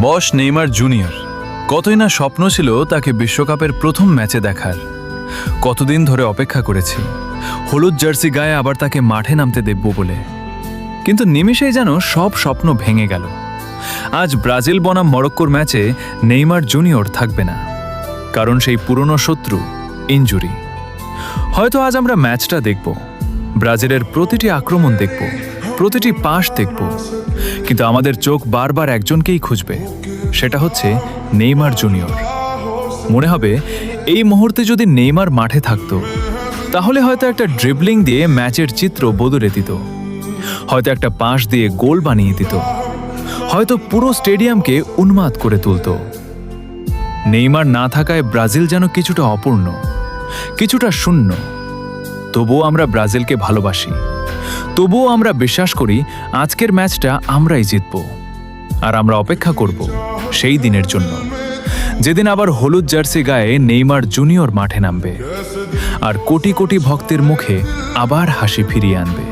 বস Neymar junior, কতই না স্বপ্ন ছিল তাকে বিশ্বকাপের প্রথম ম্যাচে দেখার। কতদিন ধরে অপেক্ষা করেছি হলুদ জার্সি গায়ে আবার তাকে মাঠে নামতে দেখব বলে, কিন্তু নিমেষেই যেন সব স্বপ্ন ভেঙে গেল। আজ ব্রাজিল বনাম মরক্কোর ম্যাচে নেইমার জুনিয়র থাকবে না, কারণ সেই পুরনো শত্রু ইনজুরি। হয়তো আজ আমরা ম্যাচটা দেখব, ব্রাজিলের প্রতিটি আক্রমণ দেখব, প্রতিটি পাস দেখব, কিন্তু আমাদের চোখ বারবার একজনকেই খুঁজবে, সেটা হচ্ছে নেইমার জুনিয়র। মনে হবে এই মুহূর্তে যদি নেইমার মাঠে থাকতো, তাহলে হয়তো একটা ড্রিবলিং দিয়ে ম্যাচের চিত্র বদলে দিত, হয়তো একটা পাস দিয়ে গোল বানিয়ে দিত, হয়তো পুরো স্টেডিয়ামকে উন্মাদ করে তুলত। নেইমার না থাকায় ব্রাজিল যেন কিছুটা অপূর্ণ, কিছুটা শূন্য। তবুও আমরা ব্রাজিলকে ভালোবাসি, তবুও আমরা বিশ্বাস করি আজকের ম্যাচটা আমরাই জিতব। আর আমরা অপেক্ষা করব সেই দিনের জন্য, যেদিন আবার হলুদ জার্সি গায়ে নেইমার জুনিয়র মাঠে নামবে আর কোটি কোটি ভক্তের মুখে আবার হাসি ফিরিয়ে আনবে।